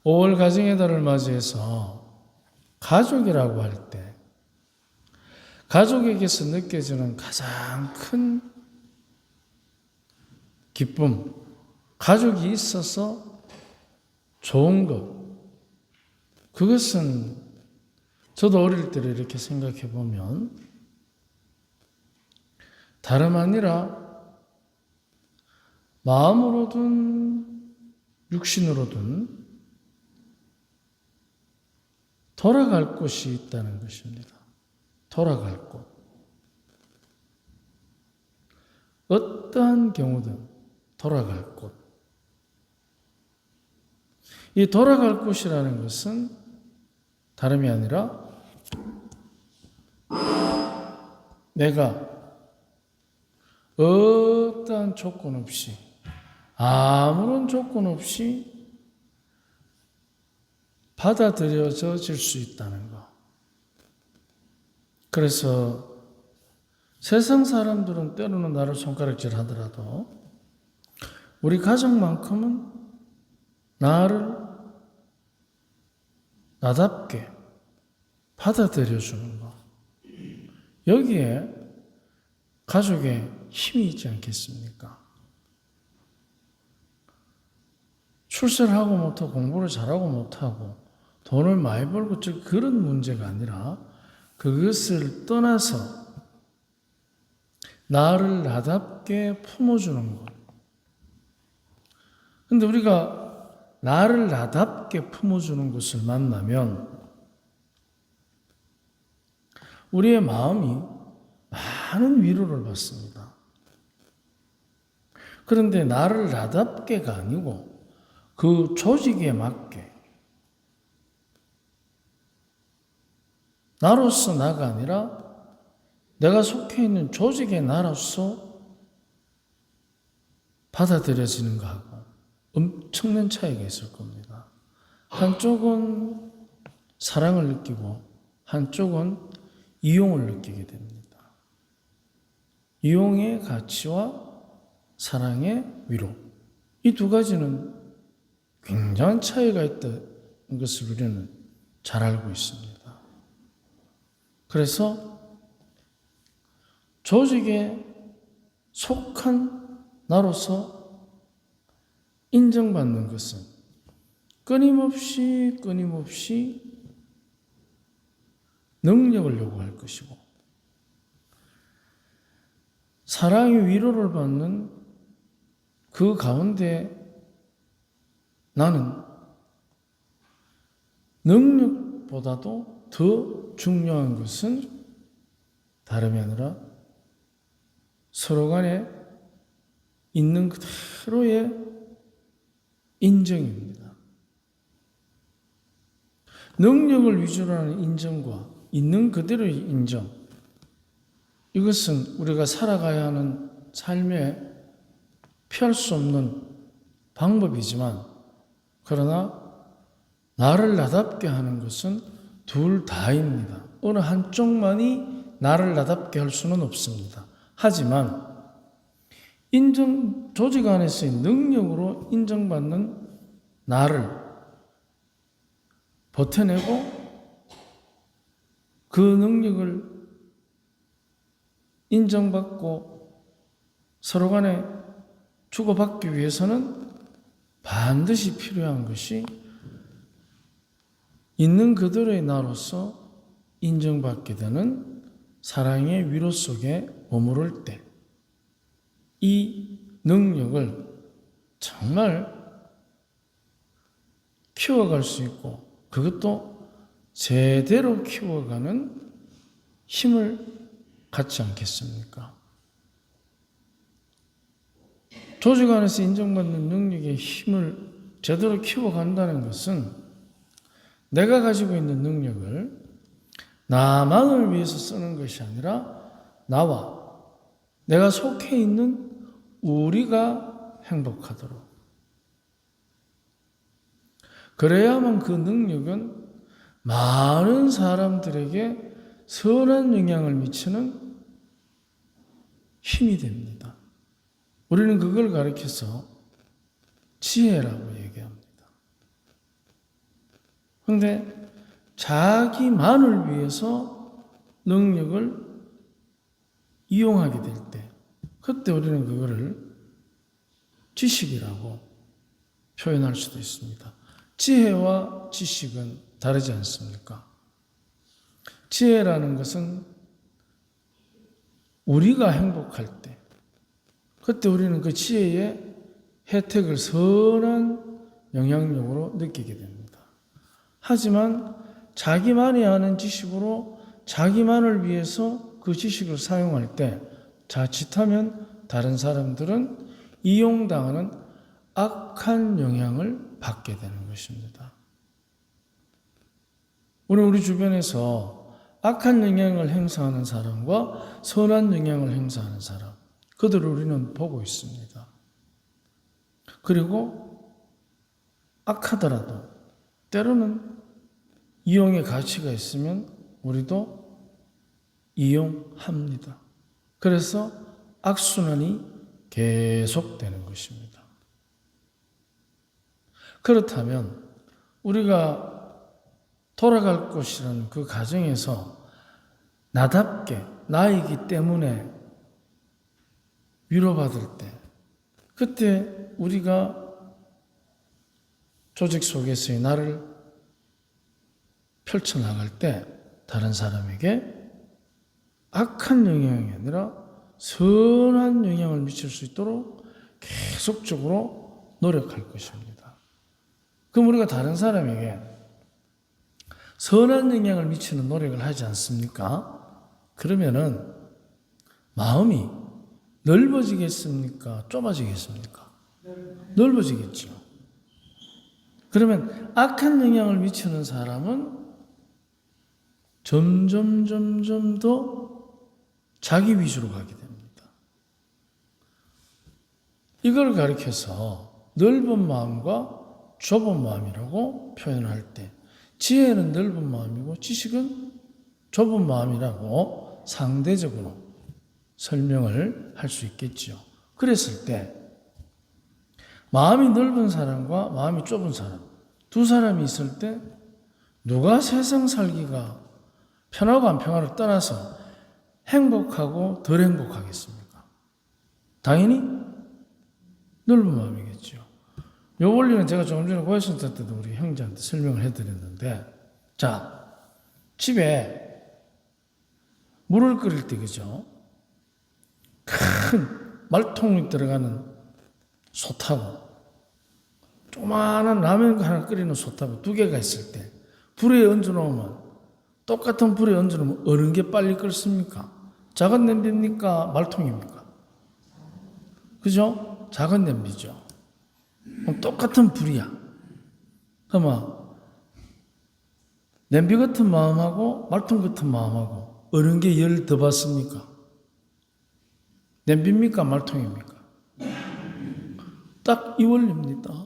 5월 가정의 달을 맞이해서 가족이라고 할 때 가족에게서 느껴지는 가장 큰 기쁨, 가족이 있어서 좋은 것, 그것은 저도 어릴 때 이렇게 생각해 보면 다름 아니라 마음으로든 육신으로든 돌아갈 곳이 있다는 것입니다. 돌아갈 곳. 어떠한 경우든 돌아갈 곳. 이 돌아갈 곳이라는 것은 다름이 아니라 내가 어떠한 조건 없이, 아무런 조건 없이 받아들여질 수 있다는 것. 그래서 세상 사람들은 때로는 나를 손가락질 하더라도 우리 가족만큼은 나를 나답게 받아들여주는 것. 여기에 가족의 힘이 있지 않겠습니까? 출세를 하고 못하고 공부를 잘하고 못하고 돈을 많이 벌고 그런 문제가 아니라 그것을 떠나서 나를 나답게 품어주는 것. 근데 우리가 나를 나답게 품어주는 것을 만나면 우리의 마음이 많은 위로를 받습니다. 그런데 나를 나답게가 아니고 그 조직에 맞게 나로서 나가 아니라 내가 속해 있는 조직의 나로서 받아들여지는 것하고 엄청난 차이가 있을 겁니다. 한쪽은 사랑을 느끼고 한쪽은 이용을 느끼게 됩니다. 이용의 가치와 사랑의 위로. 이 두 가지는 굉장한 차이가 있다는 것을 우리는 잘 알고 있습니다. 그래서 조직에 속한 나로서 인정받는 것은 끊임없이 능력을 요구할 것이고 사랑의 위로를 받는 그 가운데 나는 능력보다도 더 중요한 것은 다름이 아니라 서로 간에 있는 그대로의 인정입니다. 능력을 위주로 하는 인정과 있는 그대로의 인정, 이것은 우리가 살아가야 하는 삶에 피할 수 없는 방법이지만 그러나 나를 나답게 하는 것은 둘 다입니다. 어느 한쪽만이 나를 나답게 할 수는 없습니다. 하지만 조직 안에서의 능력으로 인정받는 나를 버텨내고 그 능력을 인정받고 서로 간에 주고받기 위해서는 반드시 필요한 것이 있는 그대로의 나로서 인정받게 되는 사랑의 위로 속에 머무를 때 이 능력을 정말 키워갈 수 있고 그것도 제대로 키워가는 힘을 갖지 않겠습니까? 조직 안에서 인정받는 능력의 힘을 제대로 키워간다는 것은 내가 가지고 있는 능력을 나만을 위해서 쓰는 것이 아니라 나와 내가 속해 있는 우리가 행복하도록. 그래야만 그 능력은 많은 사람들에게 선한 영향을 미치는 힘이 됩니다. 우리는 그걸 가리켜서 지혜라고 얘기합니다. 그런데 자기만을 위해서 능력을 이용하게 될 때, 그때 우리는 그거를 지식이라고 표현할 수도 있습니다. 지혜와 지식은 다르지 않습니까? 지혜라는 것은 우리가 행복할 때, 그때 우리는 그 지혜의 혜택을 선한 영향력으로 느끼게 됩니다. 하지만 자기만이 아는 지식으로 자기만을 위해서 그 지식을 사용할 때 자칫하면 다른 사람들은 이용당하는 악한 영향을 받게 되는 것입니다. 우리 주변에서 악한 영향을 행사하는 사람과 선한 영향을 행사하는 사람, 그들을 우리는 보고 있습니다. 그리고 악하더라도 때로는 이용의 가치가 있으면 우리도 이용합니다. 그래서 악순환이 계속되는 것입니다. 그렇다면 우리가 돌아갈 곳이라는 그 가정에서 나답게 나이기 때문에 위로받을 때, 그때 우리가 조직 속에서의 나를 펼쳐나갈 때 다른 사람에게 악한 영향이 아니라 선한 영향을 미칠 수 있도록 계속적으로 노력할 것입니다. 그럼 우리가 다른 사람에게 선한 영향을 미치는 노력을 하지 않습니까? 그러면은 마음이 넓어지겠습니까? 좁아지겠습니까? 넓어지겠죠. 그러면 악한 영향을 미치는 사람은 점점 더 자기 위주로 가게 됩니다. 이걸 가리켜서 넓은 마음과 좁은 마음이라고 표현할 때, 지혜는 넓은 마음이고 지식은 좁은 마음이라고 상대적으로 설명을 할 수 있겠죠. 그랬을 때 마음이 넓은 사람과 마음이 좁은 사람, 두 사람이 있을 때 누가 세상 살기가 편하고 안 편하를 떠나서 행복하고 덜 행복하겠습니까? 당연히 넓은 마음이겠죠. 요 원리는 제가 조금 전에 고해센터 때도 우리 형제한테 설명을 해드렸는데, 자, 집에 물을 끓일 때, 그죠? 큰 말통이 들어가는 솥하고 조그마한 라면 하나 끓이는 솥하고 두 개가 있을 때 불에 얹어놓으면, 똑같은 불에 얹어놓으면 어느 게 빨리 끓습니까? 작은 냄비입니까? 말통입니까? 그죠? 작은 냄비죠. 그럼 똑같은 불이야. 그러면 냄비 같은 마음하고 말통 같은 마음하고 어느 게 열 더 받습니까? 냄비입니까? 말통입니까? 딱 이 원리입니다.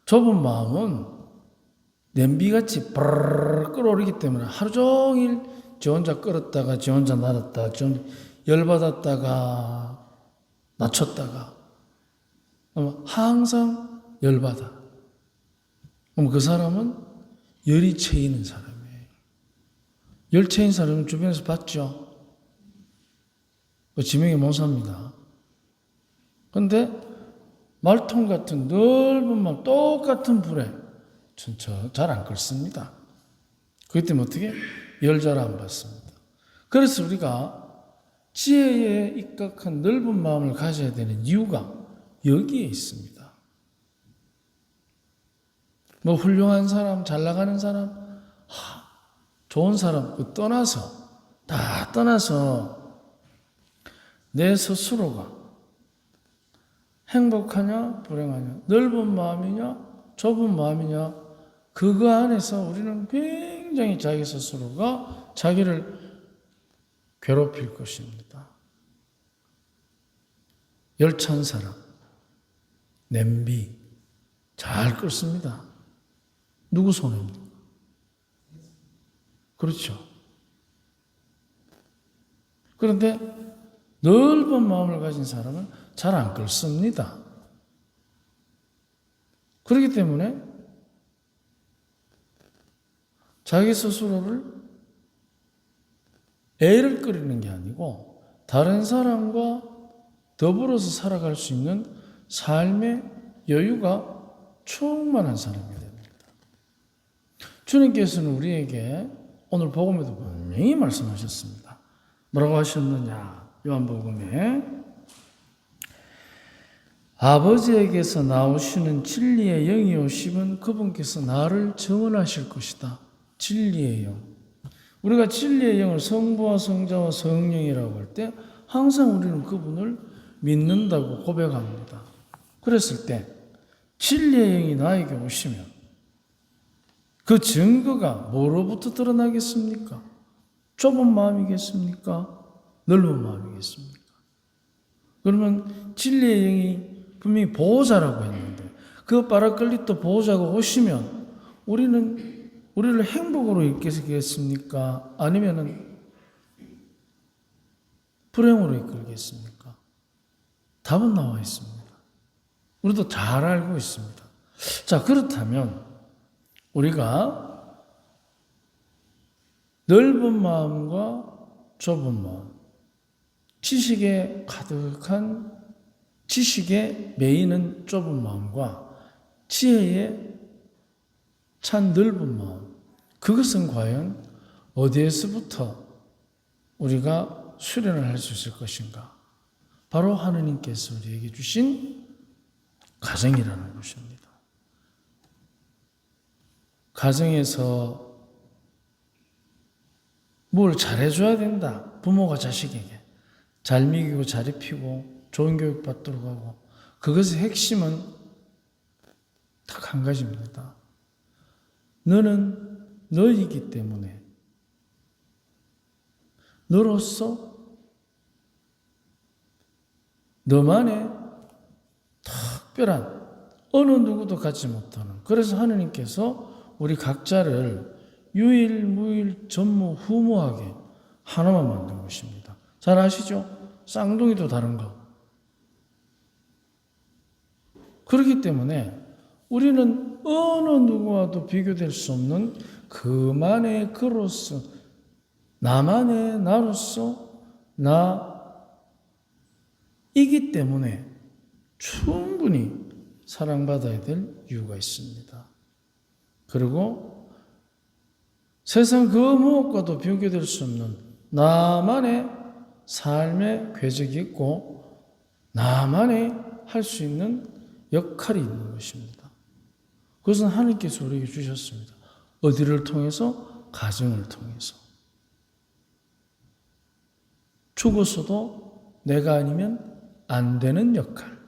좁은 마음은 냄비같이 브르르 끓어오르기 때문에 하루 종일 저 혼자 끓었다가 저 혼자 놔뒀다, 좀 열받았다가 낮췄다가 항상 열받아. 그럼 그 사람은 열이 채이는 사람이에요. 열 채인 사람은 주변에서 봤죠? 지명이 못 삽니다. 그런데 말통 같은 넓은 마음, 똑같은 불에 잘 안 끓습니다. 그렇기 때문에 어떻게? 열 잘 안 받습니다. 그래서 우리가 지혜에 입각한 넓은 마음을 가져야 되는 이유가 여기에 있습니다. 뭐 훌륭한 사람, 잘 나가는 사람, 좋은 사람, 다 떠나서 내 스스로가 행복하냐, 불행하냐, 넓은 마음이냐, 좁은 마음이냐, 그거 안에서 우리는 굉장히 자기 스스로가 자기를 괴롭힐 것입니다. 열찬 사람, 냄비 잘 끓습니다. 누구 손입니까? 그렇죠. 그런데 넓은 마음을 가진 사람은 잘 안 끓습니다. 그렇기 때문에 자기 스스로를 애를 끓이는 게 아니고 다른 사람과 더불어서 살아갈 수 있는 삶의 여유가 충만한 사람이 됩니다. 주님께서는 우리에게 오늘 복음에도 분명히 말씀하셨습니다. 뭐라고 하셨느냐? 요한복음에 아버지에게서 나오시는 진리의 영이 오시면 그분께서 나를 증언하실 것이다. 진리의 영. 우리가 진리의 영을 성부와 성자와 성령이라고 할 때 항상 우리는 그분을 믿는다고 고백합니다. 그랬을 때 진리의 영이 나에게 오시면 그 증거가 뭐로부터 드러나겠습니까? 좁은 마음이겠습니까? 넓은 마음이겠습니까? 그러면 진리의 영이 분명히 보호자라고 했는데 그 파라클리토 보호자가 오시면 우리를 행복으로 이끌겠습니까? 아니면은 불행으로 이끌겠습니까? 답은 나와 있습니다. 우리도 잘 알고 있습니다. 자, 그렇다면 우리가 넓은 마음과 좁은 마음, 지식에 가득한 지식에 매이는 좁은 마음과 지혜에 찬 넓은 마음, 그것은 과연 어디에서부터 우리가 수련을 할 수 있을 것인가? 바로 하느님께서 우리에게 주신 가정이라는 것입니다. 가정에서 뭘 잘해줘야 된다. 부모가 자식에게 잘 먹이고 잘 입히고 좋은 교육 받도록 하고, 그것의 핵심은 딱 한 가지입니다. 너는 너이기 때문에 너로서 너만의 특별한 어느 누구도 갖지 못하는, 그래서 하느님께서 우리 각자를 유일무일 전무후무하게 하나만 만든 것입니다. 잘 아시죠? 쌍둥이도 다른 거. 그렇기 때문에 우리는 어느 누구와도 비교될 수 없는 그만의 그로서, 나만의 나로서 나이기 때문에 충분히 사랑받아야 될 이유가 있습니다. 그리고 세상 그 무엇과도 비교될 수 없는 나만의 삶의 궤적이 있고 나만의 할 수 있는 역할이 있는 것입니다. 그것은 하나님께서 우리에게 주셨습니다. 어디를 통해서? 가정을 통해서. 죽었어도 내가 아니면 안 되는 역할.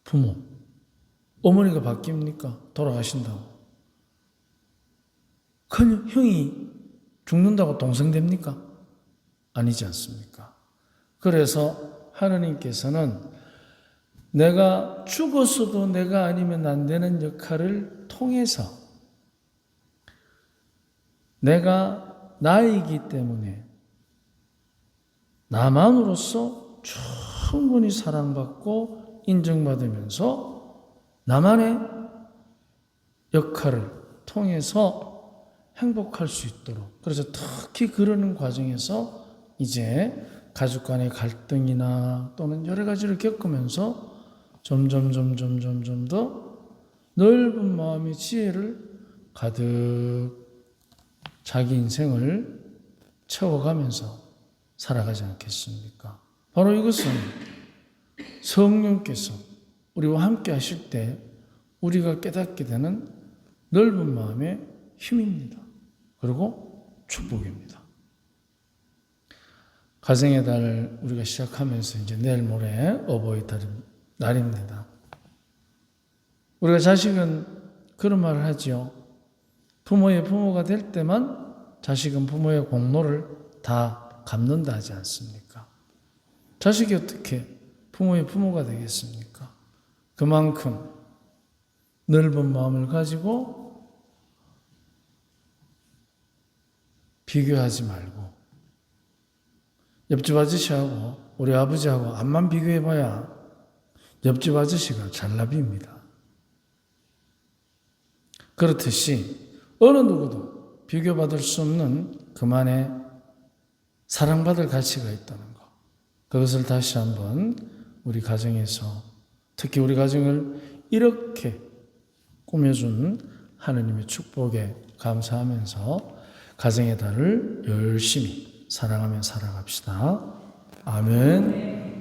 부모. 어머니가 바뀝니까? 돌아가신다고. 큰 형이 죽는다고 동생 됩니까? 아니지 않습니까? 그래서 하나님께서는 내가 죽었어도 내가 아니면 안 되는 역할을 통해서 내가 나이기 때문에 나만으로서 충분히 사랑받고 인정받으면서 나만의 역할을 통해서 행복할 수 있도록, 그래서 특히 그러는 과정에서 이제 가족 간의 갈등이나 또는 여러 가지를 겪으면서 점점 더 넓은 마음의 지혜를 가득 자기 인생을 채워가면서 살아가지 않겠습니까? 바로 이것은 성령께서 우리와 함께 하실 때 우리가 깨닫게 되는 넓은 마음의 힘입니다. 그리고 축복입니다. 가정의 달 우리가 시작하면서 이제 내일 모레 어버이 날입니다. 우리가 자식은 그런 말을 하지요. 부모의 부모가 될 때만 자식은 부모의 공로를 다 갚는다 하지 않습니까? 자식이 어떻게 부모의 부모가 되겠습니까? 그만큼 넓은 마음을 가지고 비교하지 말고, 옆집 아저씨하고 우리 아버지하고 앞만 비교해봐야 옆집 아저씨가 잘나비입니다. 그렇듯이 어느 누구도 비교받을 수 없는 그만의 사랑받을 가치가 있다는 것. 그것을 다시 한번 우리 가정에서 특히 우리 가정을 이렇게 꾸며준 하느님의 축복에 감사하면서 가정의 달을 열심히 사랑하며 살아갑시다. 아멘.